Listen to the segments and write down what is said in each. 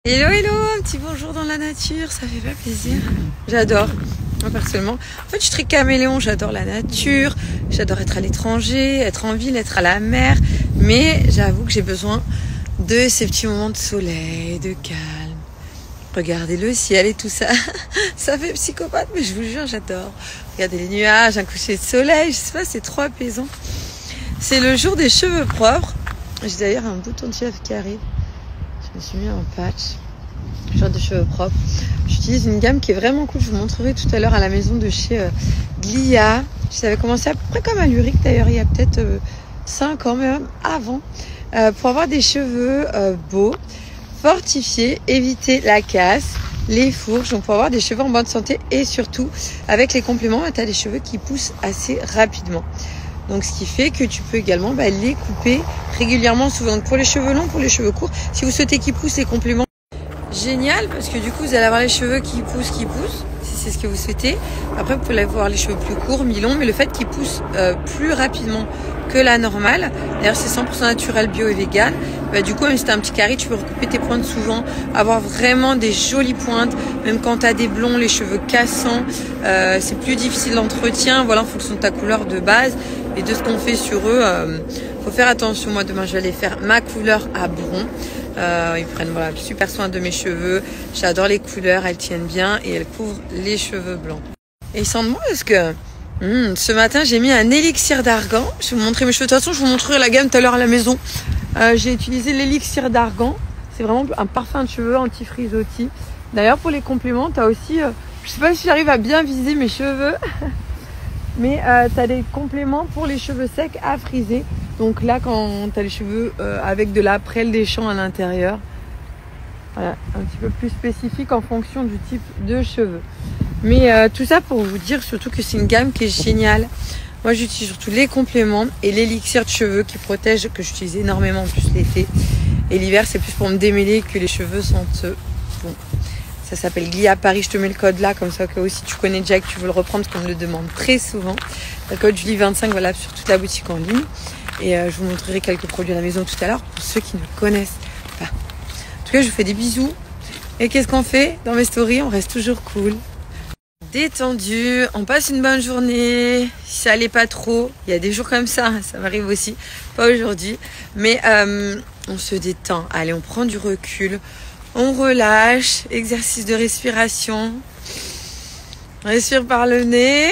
Hello hello, un petit bonjour dans la nature, ça fait pas plaisir. J'adore, moi personnellement. En fait je suis très caméléon, j'adore la nature, j'adore être à l'étranger, être en ville, être à la mer. Mais j'avoue que j'ai besoin de ces petits moments de soleil, de calme. Regardez le ciel et tout ça, ça fait psychopathe mais je vous jure j'adore. Regardez les nuages, un coucher de soleil, je sais pas, c'est trop apaisant. C'est le jour des cheveux propres. J'ai d'ailleurs un bouton de cheveux qui arrive. Je me suis mis en patch, genre de cheveux propres. J'utilise une gamme qui est vraiment cool. Je vous montrerai tout à l'heure à la maison de chez Glia. Ça avait commencé à peu près comme à Luric d'ailleurs, il y a peut-être 5 ans, même avant. Pour avoir des cheveux beaux, fortifiés, éviter la casse, les fourches. Donc pour avoir des cheveux en bonne santé et surtout avec les compléments, tu as des cheveux qui poussent assez rapidement. Donc ce qui fait que tu peux également les couper régulièrement, souvent. Donc pour les cheveux longs, pour les cheveux courts, si vous souhaitez qu'ils poussent les compléments, génial, parce que du coup vous allez avoir les cheveux qui poussent, si c'est ce que vous souhaitez. Après vous pouvez avoir les cheveux plus courts, mi-longs, mais le fait qu'ils poussent plus rapidement que la normale, d'ailleurs c'est 100% naturel, bio et vegan, du coup même si tu as un petit carré, tu peux recouper tes pointes souvent, avoir vraiment des jolies pointes, même quand tu as des blonds, les cheveux cassants, c'est plus difficile d'entretien, voilà, en fonction de ta couleur de base et de ce qu'on fait sur eux. Faut faire attention, moi demain je vais aller faire ma couleur à brun. Ils prennent super soin de mes cheveux, j'adore les couleurs, elles tiennent bien et elles couvrent les cheveux blancs. Et sans de moi parce que ce matin j'ai mis un élixir d'argan. Je vais vous montrer mes cheveux, de toute façon je vous montrerai la gamme tout à l'heure à la maison. J'ai utilisé l'élixir d'argan, c'est vraiment un parfum de cheveux anti-frisottis. D'ailleurs pour les compléments tu as aussi, je sais pas si j'arrive à bien viser mes cheveux, mais tu as des compléments pour les cheveux secs à friser. Donc là, quand tu as les cheveux avec de la prêle des champs à l'intérieur, voilà, un petit peu plus spécifique en fonction du type de cheveux. Mais tout ça pour vous dire surtout que c'est une gamme qui est géniale. Moi, j'utilise surtout les compléments et l'élixir de cheveux qui protège, que j'utilise énormément en plus l'été. Et l'hiver, c'est plus pour me démêler que les cheveux sentent bon. Ça s'appelle Glia Paris, je te mets le code là, comme ça que aussi tu connais déjà, que tu veux le reprendre, parce qu'on me le demande très souvent. Le code Julie25, voilà, sur toute la boutique en ligne. Et je vous montrerai quelques produits à la maison tout à l'heure, pour ceux qui ne connaissent pas. En tout cas, je vous fais des bisous. Et qu'est-ce qu'on fait dans mes stories? On reste toujours cool. Détendu, on passe une bonne journée. Si ça allait pas trop, il y a des jours comme ça m'arrive aussi, pas aujourd'hui. Mais on se détend, allez, on prend du recul. On relâche, exercice de respiration. Respire par le nez.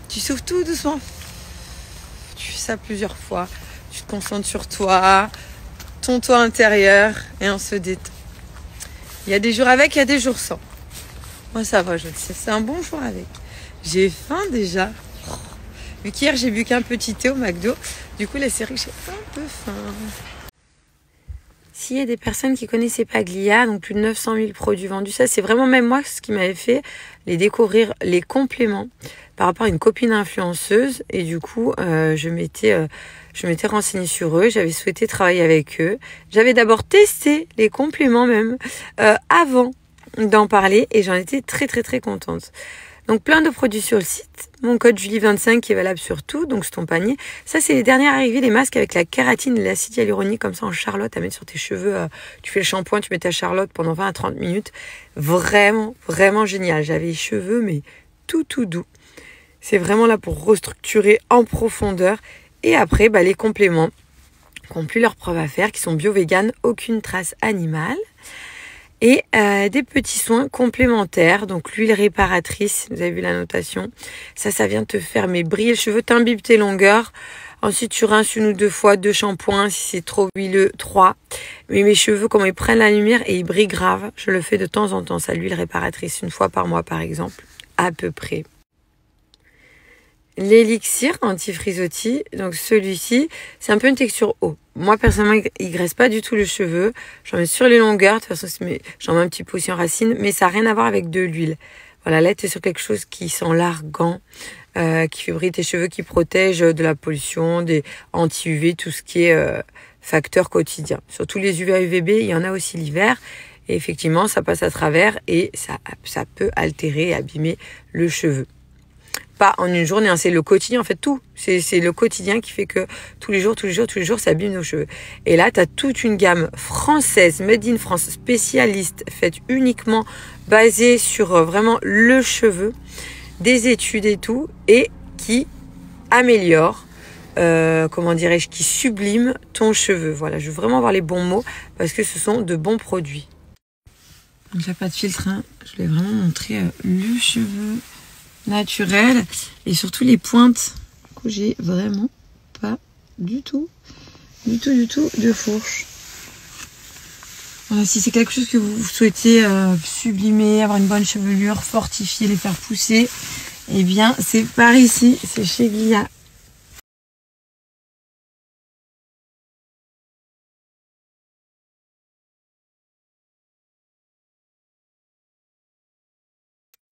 Tu souffles tout doucement. Tu fais ça plusieurs fois. Tu te concentres sur toi, ton toi intérieur et on se détend. Il y a des jours avec, il y a des jours sans. Moi ça va, je le sais. C'est un bon jour avec. J'ai faim déjà. Vu qu'hier j'ai bu qu'un petit thé au McDo. Du coup là c'est vrai que j'ai un peu faim. S'il y a des personnes qui connaissaient pas Glia, donc plus de 900 000 produits vendus, ça c'est vraiment même moi ce qui m'avait fait les découvrir les compléments par rapport à une copine influenceuse. Et du coup, je m'étais renseignée sur eux, j'avais souhaité travailler avec eux. J'avais d'abord testé les compléments même avant d'en parler et j'en étais très très très contente. Donc plein de produits sur le site. Mon code Julie25 qui est valable sur tout, donc c'est ton panier. Ça c'est les dernières arrivées, les masques avec la kératine et l'acide hyaluronique comme ça en charlotte à mettre sur tes cheveux. Tu fais le shampoing, tu mets ta charlotte pendant 20 à 30 minutes. Vraiment, vraiment génial. J'avais les cheveux mais tout doux. C'est vraiment là pour restructurer en profondeur. Et après, les compléments qui n'ont plus leur preuve à faire, qui sont bio-véganes, aucune trace animale. Et des petits soins complémentaires, donc l'huile réparatrice, vous avez vu la notation, ça vient te faire briller le cheveu, t'imbibes tes longueurs, ensuite tu rinces 1 ou 2 fois, 2 shampoings, si c'est trop huileux, 3. Mais mes cheveux, comment ils prennent la lumière et ils brillent grave, je le fais de temps en temps, ça, l'huile réparatrice, 1 fois par mois par exemple, à peu près. L'élixir anti-frisottis, donc celui-ci, c'est un peu une texture eau. Moi, personnellement, il graisse pas du tout le cheveu. J'en mets sur les longueurs, de toute façon, j'en mets un petit peu aussi en racine, mais ça n'a rien à voir avec de l'huile. Voilà, là, tu es sur quelque chose qui sent l'argan, qui fait briller tes cheveux, qui protège de la pollution, des anti-UV, tout ce qui est facteur quotidien. Surtout les UVA, UVB, il y en a aussi l'hiver. Et effectivement, ça passe à travers et ça peut altérer et abîmer le cheveu. pas en une journée, hein, c'est le quotidien, en fait, tout. C'est le quotidien qui fait que tous les jours, ça abîme nos cheveux. Et là, tu as toute une gamme française, made in France, spécialiste, faite uniquement basée sur vraiment le cheveu, des études et tout, et qui améliore, comment dirais-je, qui sublime ton cheveu. Voilà, je veux vraiment avoir les bons mots parce que ce sont de bons produits. Donc, il n'y a pas de filtre, hein. Je voulais vraiment montrer le cheveu naturel et surtout les pointes. Du coup, j'ai vraiment pas du tout de fourche. Voilà, si c'est quelque chose que vous souhaitez sublimer, avoir une bonne chevelure, fortifier, les faire pousser, eh bien, c'est par ici, c'est chez Glia.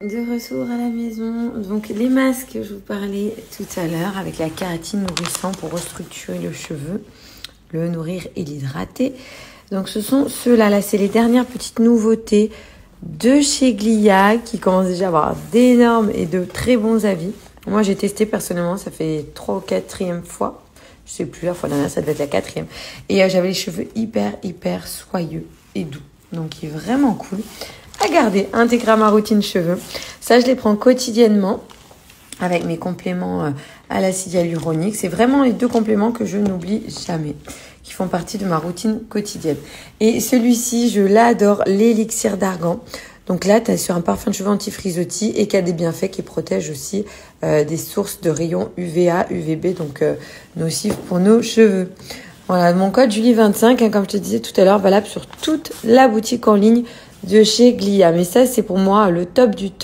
De retour à la maison, donc les masques que je vous parlais tout à l'heure avec la kératine nourrissant pour restructurer le cheveu, le nourrir et l'hydrater. Donc ce sont ceux-là, là c'est les dernières petites nouveautés de chez Glia qui commencent déjà à avoir d'énormes et de très bons avis. Moi j'ai testé personnellement, ça fait 3 ou 4e fois, je sais plus, la fois dernière ça devait être la 4e. Et j'avais les cheveux hyper soyeux et doux, donc il est vraiment cool à garder, intégrer à ma routine cheveux. Ça, je les prends quotidiennement avec mes compléments à l'acide hyaluronique. C'est vraiment les 2 compléments que je n'oublie jamais, qui font partie de ma routine quotidienne. Et celui-ci, je l'adore, l'élixir d'argan. Donc là, tu as sur un parfum de cheveux anti-frisottis et qui a des bienfaits qui protègent aussi des sources de rayons UVA, UVB, donc nocifs pour nos cheveux. Voilà, mon code Julie25, hein, comme je te disais tout à l'heure, valable sur toute la boutique en ligne de chez Glia. Mais ça, c'est pour moi le top du top.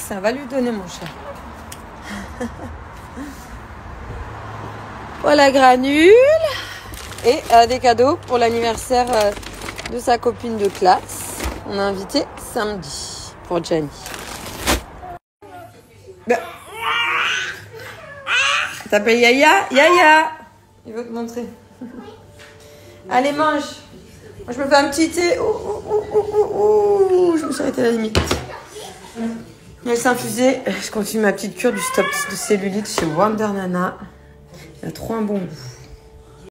Ça va lui donner, mon cher. Voilà, granule. Et des cadeaux pour l'anniversaire de sa copine de classe. On a invité samedi pour Gianni. T'appelles Yaya? Yaya! Il veut te montrer. Allez, mange. Moi, je me fais un petit thé. Je me suis arrêtée à la limite. Elle s'est infusée. Je continue ma petite cure du stop de cellulite chez Wonder Nana. Il a trop un bon goût.